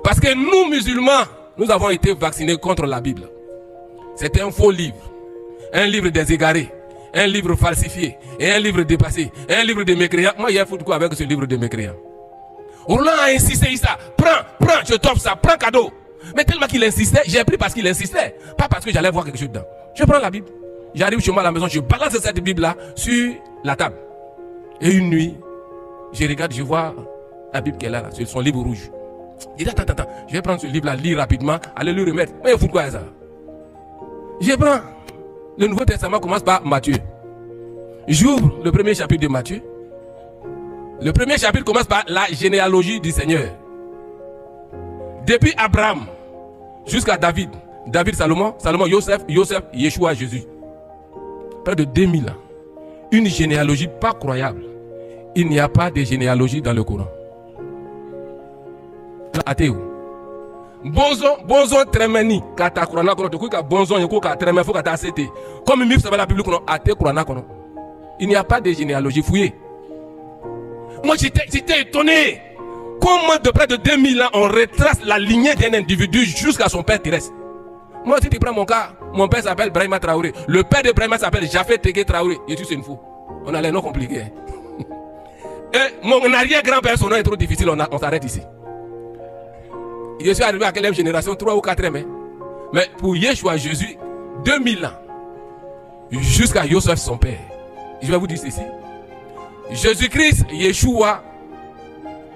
Parce que nous, musulmans, nous avons été vaccinés contre la Bible. C'est un faux livre. Un livre des égarés. Un livre falsifié. Et un livre dépassé. Un livre de mécréants. Moi, il y a foutu quoi avec ce livre de mécréants? Roland a insisté, ça. Prends, je t'offre ça. Prends cadeau. Mais tellement qu'il insistait, j'ai pris parce qu'il insistait. Pas parce que j'allais voir quelque chose dedans. Je prends la Bible. J'arrive chez moi à la maison, je balance cette Bible-là sur la table. Et une nuit, je regarde, je vois la Bible qu'elle a là, c'est son livre rouge. Je dis, attends, je vais prendre ce livre-là, lire rapidement, aller lui remettre. Mais il faut quoi ça? Je prends. Le Nouveau Testament commence par Matthieu. J'ouvre le premier chapitre de Matthieu. Le premier chapitre commence par la généalogie du Seigneur. Depuis Abraham jusqu'à David. David, Salomon, Joseph, Yeshua, Jésus. Près de 2000 ans. Une généalogie pas croyable. Il n'y a pas de généalogie dans le Coran. Athée. Bonzon tremeni kata Coran kono to ka bonzon yeko ka tremé faut ka cité. Comme mif ça va la Bible kono athée Coran kono. Il n'y a pas de généalogie fouillée. Moi j'étais étonné. Comment de près de 2000 ans on retrace la lignée d'un individu jusqu'à son père terrestre. Moi si tu prends mon cas, mon père s'appelle Brahima Traoré. Le père de Brahima s'appelle Jafet Tegué Traoré. Et tu sais une fou. On a les noms compliqués. Et mon arrière-grand-père, son nom est trop difficile, on s'arrête ici. Je suis arrivé à quelle génération? 3 ou 4 mais pour Yeshua Jésus, 2000 ans. Jusqu'à Joseph son père. Je vais vous dire ceci. Jésus-Christ, Yeshua,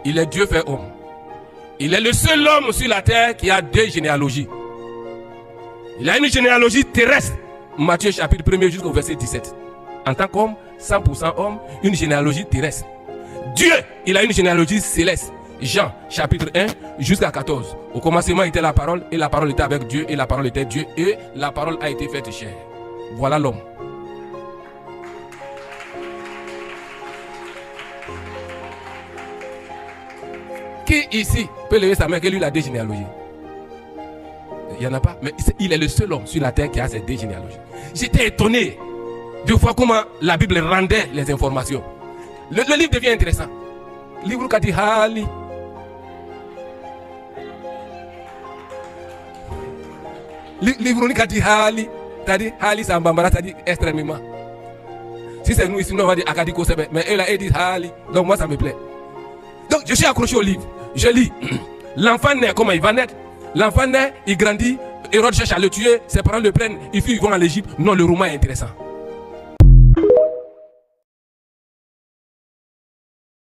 il est Dieu fait homme. Il est le seul homme sur la terre qui a 2 généalogies. Il a une généalogie terrestre. Matthieu chapitre 1er jusqu'au verset 17. En tant qu'homme, 100% homme, une généalogie terrestre. Dieu, il a une généalogie céleste. Jean chapitre 1 jusqu'à 14. Au commencement était la parole, et la parole était avec Dieu, et la parole était Dieu, et la parole a été faite chair. Voilà l'homme. Qui ici peut lever sa main que lui a 2 généalogies? Il n'y en a pas, mais il est le seul homme sur la terre qui a ces 2 généalogies. J'étais étonné de voir comment la Bible rendait les informations. Le livre devient intéressant. Le livre qui dit Hali. Le livre qui dit Hali. C'est-à-dire Hali Sambambara, c'est-à-dire extrêmement. Si c'est nous ici, on va dire Akadiko Sebe. Mais elle a dit Hali. Donc moi ça me plaît. Donc je suis accroché au livre. Je lis. L'enfant naît, comment il va naître? L'enfant naît, il grandit. Hérode cherche à le tuer. Ses parents le prennent. Ils vont en Égypte. Non, le roman est intéressant.